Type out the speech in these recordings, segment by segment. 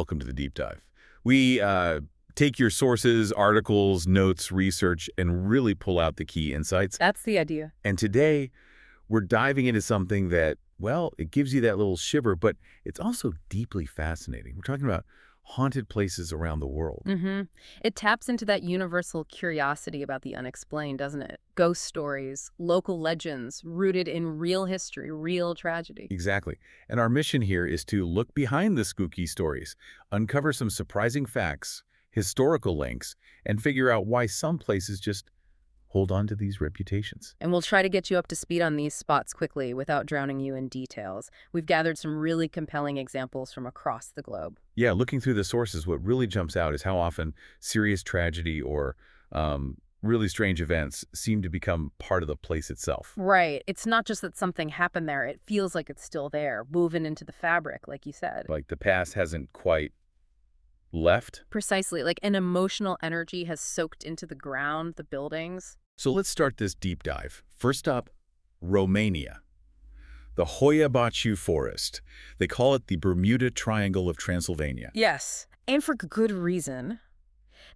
Welcome to the deep dive. We take your sources, articles, notes, research, and really pull out the key insights. That's the idea. And today, we're diving into something that, well, it gives you that little shiver, but it's also deeply fascinating. We're talking about haunted places around the world. It taps into that universal curiosity about the unexplained, doesn't it? Ghost stories, local legends rooted in real history, real tragedy. Exactly. And our mission here is to look behind the spooky stories, uncover some surprising facts, historical links, and figure out why some places just hold on to these reputations. And we'll try to get you up to speed on these spots quickly without drowning you in details. We've gathered some really compelling examples from across the globe. Yeah, looking through the sources, what really jumps out is how often serious tragedy or really strange events seem to become part of the place itself. Right. It's not just that something happened there. It feels like it's still there, woven into the fabric, like you said. Like the past hasn't quite left. Precisely. Like an emotional energy has soaked into the ground, the buildings. So let's start this deep dive. First up, Romania. The Hoia Baciu Forest. They call it the Bermuda Triangle of Transylvania. Yes. And for good reason.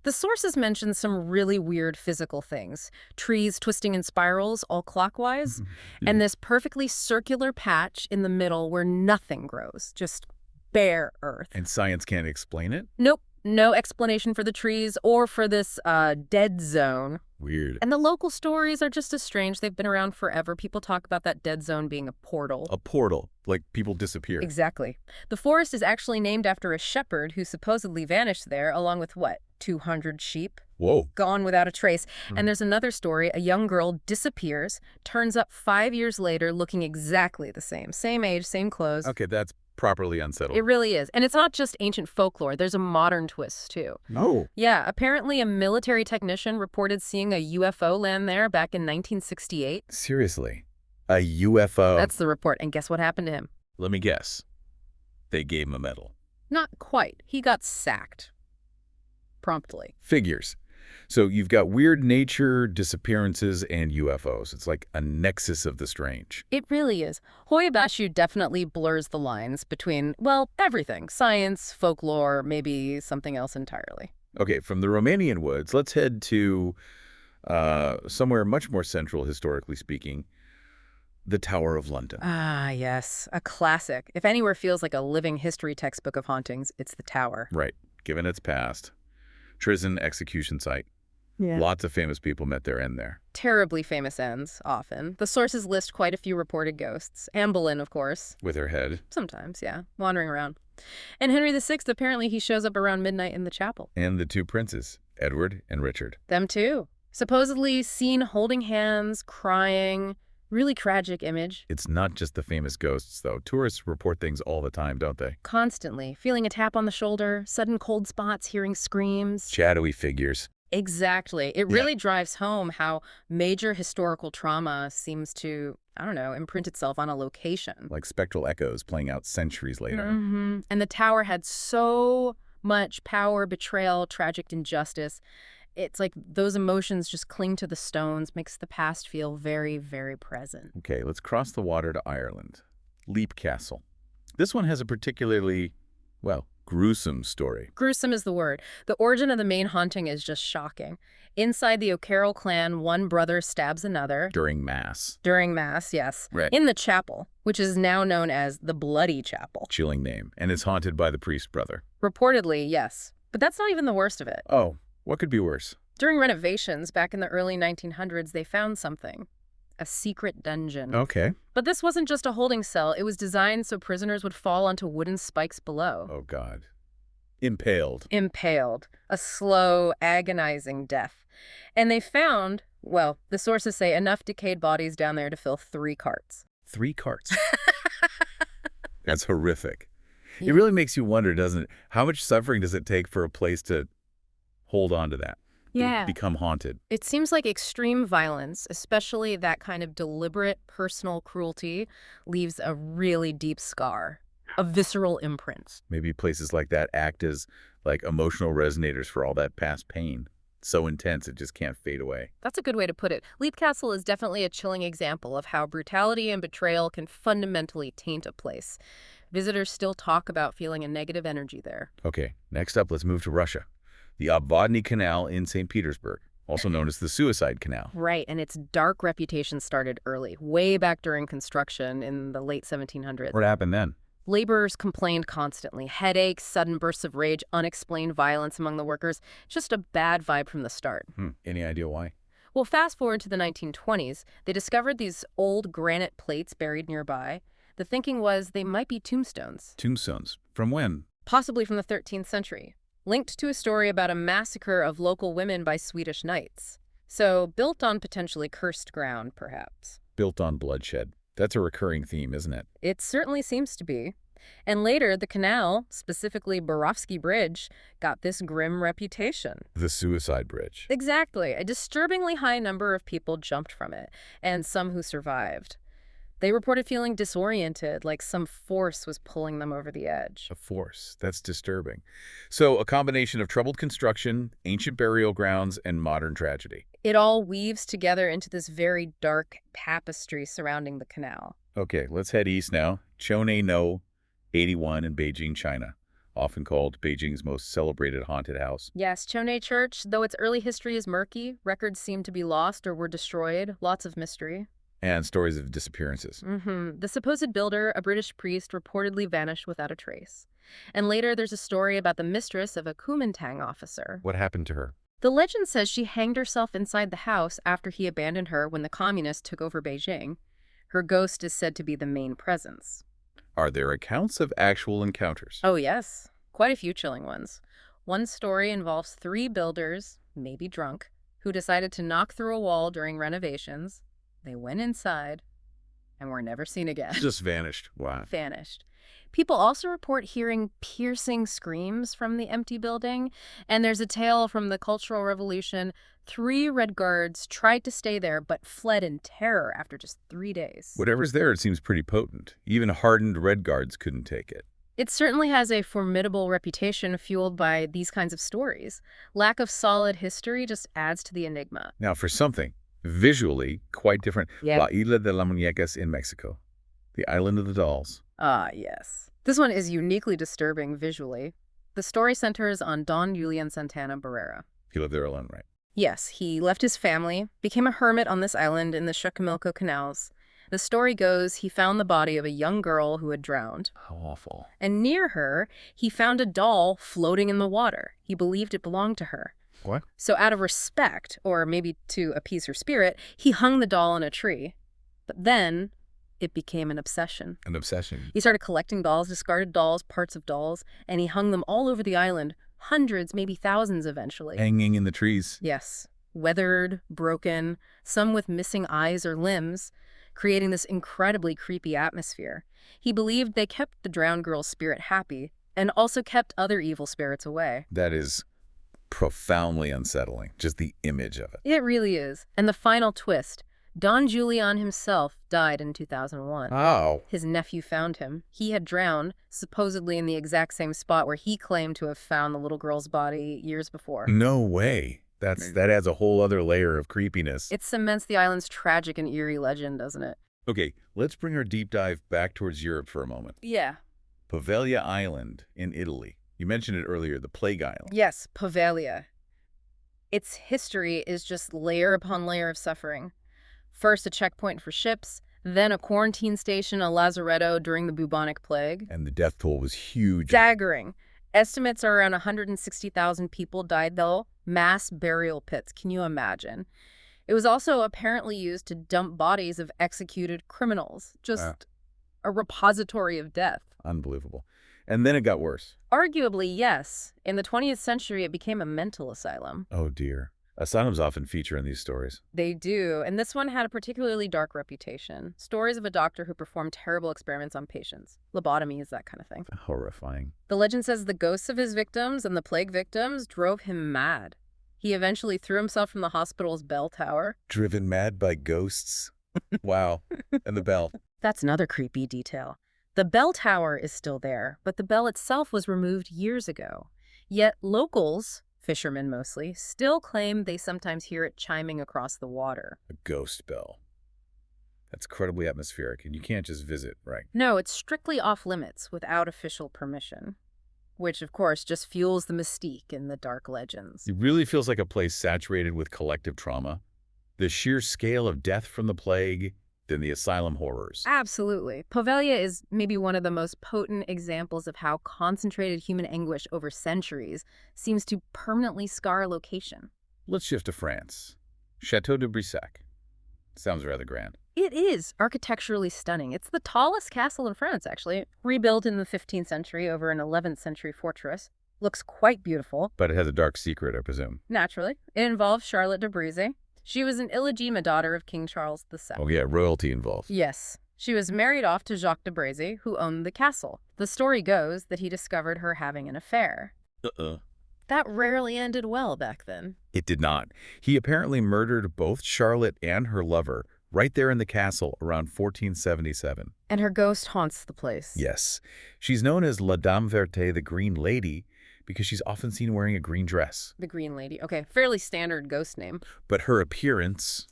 The sources mention some really weird physical things. Trees twisting in spirals all clockwise, and this perfectly circular patch in the middle where nothing grows, just bare earth. And science can't explain it? Nope. No explanation for the trees or for this dead zone. Weird. And the local stories are just as strange. They've been around forever. People talk about that dead zone being a portal. A portal, like people disappear. Exactly. The forest is actually named after a shepherd who supposedly vanished there, along with, what, 200 sheep? Whoa. Gone without a trace. And there's another story. A young girl disappears, turns up 5 years later looking exactly the same. Same age, same clothes. Okay, that's properly unsettled. It really is. And it's not just ancient folklore. There's a modern twist, too. No. Yeah, apparently a military technician reported seeing a UFO land there back in 1968. Seriously? A UFO? That's the report. And guess what happened to him? Let me guess. They gave him a medal. Not quite. He got sacked. Promptly. Figures. So you've got weird nature, disappearances, and UFOs. It's like a nexus of the strange. It really is. Hoia Baciu definitely blurs the lines between, well, everything. Science, folklore, maybe something else entirely. Okay, from the Romanian woods, let's head to somewhere much more central, historically speaking, the Tower of London. Ah, yes. A classic. If anywhere feels like a living history textbook of hauntings, it's the Tower. Right. Given its past. Treason execution site. Yeah. Lots of famous people met their end there. Terribly famous ends, often. The sources list quite a few reported ghosts. Anne Boleyn, of course. With her head. Sometimes, yeah. Wandering around. And Henry VI, apparently he shows up around midnight in the chapel. And the two princes, Edward and Richard. Them too. Supposedly seen holding hands, crying. Really tragic image. It's not just the famous ghosts, though. Tourists report things all the time, don't they? Constantly. Feeling a tap on the shoulder, sudden cold spots, hearing screams. Shadowy figures. Exactly. It really drives home how major historical trauma seems to, I don't know, imprint itself on a location. Like spectral echoes playing out centuries later. And the tower had so much power, betrayal, tragic injustice. It's like those emotions just cling to the stones, makes the past feel very, very present. Okay, let's cross the water to Ireland. Leap Castle. This one has a particularly, well, gruesome story. Gruesome is the word. The origin of the main haunting is just shocking. Inside the O'Carroll clan, one brother stabs another. During Mass. During Mass, yes. Right. In the chapel, which is now known as the Bloody Chapel. Chilling name. And it's haunted by the priest brother. Reportedly, yes. But that's not even the worst of it. Oh, what could be worse? During renovations back in the early 1900s, they found something. A secret dungeon. Okay. But this wasn't just a holding cell. It was designed so prisoners would fall onto wooden spikes below. Oh, God. Impaled. Impaled. A slow, agonizing death. And they found, well, the sources say enough decayed bodies down there to fill 3 carts. 3 carts. That's horrific. It really makes you wonder, doesn't it? How much suffering does it take for a place to hold on to that? Yeah. Become haunted. It seems like extreme violence, especially that kind of deliberate personal cruelty, leaves a really deep scar, a visceral imprint. Maybe places like that act as like emotional resonators for all that past pain. So intense it just can't fade away. That's a good way to put it. Leap Castle is definitely a chilling example of how brutality and betrayal can fundamentally taint a place. Visitors still talk about feeling a negative energy there. Okay, next up, let's move to Russia. The Obvodny Canal in St. Petersburg, also known as the Suicide Canal. Right, and its dark reputation started early, way back during construction in the late 1700s. What happened then? Laborers complained constantly. Headaches, sudden bursts of rage, unexplained violence among the workers. Just a bad vibe from the start. Any idea why? Well, fast forward to the 1920s, they discovered these old granite plates buried nearby. The thinking was they might be tombstones, Tombstones. From when? possibly from the 13th century, linked to a story about a massacre of local women by Swedish knights. So, built on potentially cursed ground, perhaps. Built on bloodshed. That's a recurring theme, isn't it? It certainly seems to be. And later, the canal, specifically Borovsky Bridge, got this grim reputation. The Suicide Bridge. Exactly. A disturbingly high number of people jumped from it, and some who survived. They reported feeling disoriented, like some force was pulling them over the edge. A force. That's disturbing. So, a combination of troubled construction, ancient burial grounds, and modern tragedy. It all weaves together into this very dark tapestry surrounding the canal. Okay, let's head east now. Chonei-no 81 in Beijing, China, often called Beijing's most celebrated haunted house. Yes, Chonei Church, though its early history is murky, records seem to be lost or were destroyed, lots of mystery. And stories of disappearances. The supposed builder, a British priest, reportedly vanished without a trace. And later there's a story about the mistress of a Kuomintang officer. What happened to her? The legend says she hanged herself inside the house after he abandoned her when the communists took over Beijing. Her ghost is said to be the main presence. Are there accounts of actual encounters? Oh yes, quite a few chilling ones. One story involves 3 builders, maybe drunk, who decided to knock through a wall during renovations. They went inside and were never seen again. Just vanished. Wow. Vanished. People also report hearing piercing screams from the empty building, and there's a tale from the Cultural Revolution. 3 Red Guards tried to stay there but fled in terror after just 3 days. Whatever's there, it seems pretty potent. Even hardened Red Guards couldn't take it. It certainly has a formidable reputation fueled by these kinds of stories. Lack of solid history just adds to the enigma. Now, for something visually quite different, La Isla de las Muñecas in Mexico, the Island of the Dolls. Ah, yes. This one is uniquely disturbing visually. The story centers on Don Julian Santana Barrera. He lived there alone, right? Yes, he left his family, became a hermit on this island in the Chucamilco canals. The story goes he found the body of a young girl who had drowned. How awful. And near her, he found a doll floating in the water. He believed it belonged to her. What? So out of respect, or maybe to appease her spirit, he hung the doll on a tree. But then it became an obsession. An obsession. He started collecting dolls, discarded dolls, parts of dolls, and he hung them all over the island, hundreds, maybe thousands eventually. Hanging in the trees. Yes. Weathered, broken, some with missing eyes or limbs, creating this incredibly creepy atmosphere. He believed they kept the drowned girl's spirit happy and also kept other evil spirits away. That is profoundly unsettling, just the image of it. It really is. And the final twist, Don Julian himself died in 2001. Oh. His nephew found him. He had drowned, supposedly in the exact same spot where he claimed to have found the little girl's body years before. No way. That adds a whole other layer of creepiness. It cements the island's tragic and eerie legend, doesn't it? Okay, let's bring our deep dive back towards Europe for a moment. Yeah. Poveglia Island in Italy. You mentioned it earlier, the Plague Island. Yes, Poveglia. Its history is just layer upon layer of suffering. First a checkpoint for ships, then a quarantine station, a lazaretto during the bubonic plague. And the death toll was huge. Staggering. Estimates are around 160,000 people died, though. Mass burial pits, can you imagine? It was also apparently used to dump bodies of executed criminals. Just a repository of death. Unbelievable. And then it got worse. Arguably, yes. In the 20th century, it became a mental asylum. Oh, dear. Asylums often feature in these stories. They do, and this one had a particularly dark reputation. Stories of a doctor who performed terrible experiments on patients. Lobotomies, that kind of thing. Horrifying. The legend says the ghosts of his victims and the plague victims drove him mad. He eventually threw himself from the hospital's bell tower. Driven mad by ghosts? Wow. And the bell. That's another creepy detail. The bell tower is still there, but the bell itself was removed years ago. Yet locals, fishermen mostly, still claim they sometimes hear it chiming across the water. A ghost bell. That's incredibly atmospheric, and you can't just visit, right? No, it's strictly off limits without official permission, which of course just fuels the mystique in the dark legends. It really feels like a place saturated with collective trauma. The sheer scale of death from the plague, then the asylum horrors. Absolutely. Poveglia is maybe one of the most potent examples of how concentrated human anguish over centuries seems to permanently scar a location. Let's shift to France. Chateau de Brissac. Sounds rather grand. It is architecturally stunning. It's the tallest castle in France, actually. Rebuilt in the 15th century over an 11th century fortress. Looks quite beautiful. But it has a dark secret, I presume. Naturally. It involves Charlotte de Brézé. She was an illegitimate daughter of King Charles II. Oh yeah, royalty involved. Yes. She was married off to Jacques de Brézé, who owned the castle. The story goes that he discovered her having an affair. That rarely ended well back then. It did not. He apparently murdered both Charlotte and her lover right there in the castle around 1477. And her ghost haunts the place. Yes. She's known as La Dame Verte, the Green Lady, because she's often seen wearing a green dress. The Green Lady. Okay, fairly standard ghost name. But her appearance,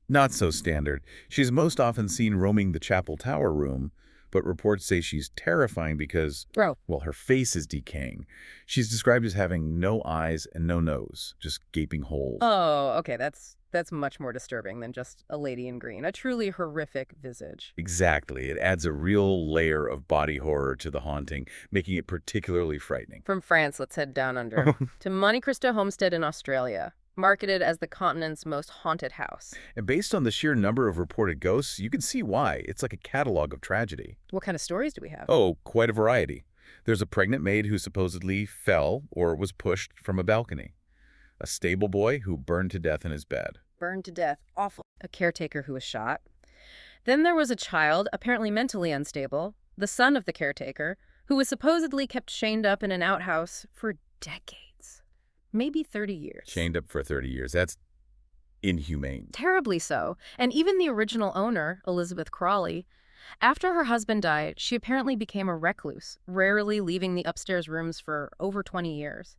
not so standard. She's most often seen roaming the chapel tower room, but reports say she's terrifying because, Bro. well, her face is decaying. She's described as having no eyes and no nose, just gaping holes. Oh, okay, that's much more disturbing than just a lady in green. A truly horrific visage. Exactly. It adds a real layer of body horror to the haunting, making it particularly frightening. From France, let's head down under to Monte Cristo Homestead in Australia, marketed as the continent's most haunted house. And based on the sheer number of reported ghosts, you can see why. It's like a catalog of tragedy. What kind of stories do we have? Oh, quite a variety. There's a pregnant maid who supposedly fell or was pushed from a balcony. A stable boy who burned to death in his bed. Burned to death. Awful. A caretaker who was shot. Then there was a child, apparently mentally unstable, the son of the caretaker, who was supposedly kept chained up in an outhouse for decades. Maybe 30 years. Chained up for 30 years. That's inhumane. Terribly so. And even the original owner, Elizabeth Crawley, after her husband died, she apparently became a recluse, rarely leaving the upstairs rooms for over 20 years.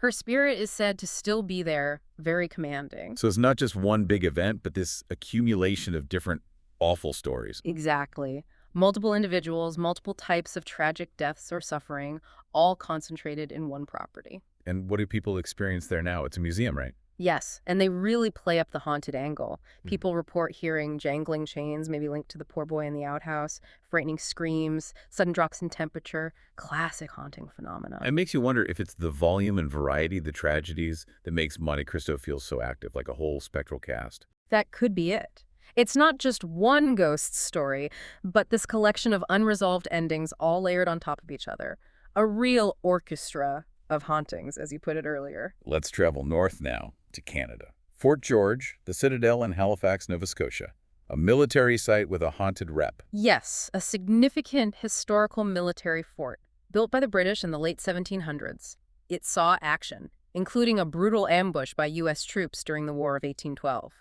Her spirit is said to still be there, very commanding. So it's not just one big event, but this accumulation of different awful stories. Exactly. Multiple individuals, multiple types of tragic deaths or suffering, all concentrated in one property. And what do people experience there now? It's a museum, right? Yes, and they really play up the haunted angle. People report hearing jangling chains, maybe linked to the poor boy in the outhouse, frightening screams, sudden drops in temperature, classic haunting phenomena. It makes you wonder if it's the volume and variety of the tragedies that makes Monte Cristo feel so active, like a whole spectral cast. That could be it. It's not just one ghost story, but this collection of unresolved endings all layered on top of each other. A real orchestra of hauntings, as you put it earlier. Let's travel north now to Canada. Fort George, the Citadel in Halifax, Nova Scotia. A military site with a haunted rep. Yes, a significant historical military fort, built by the British in the late 1700s. It saw action, including a brutal ambush by U.S. troops during the War of 1812.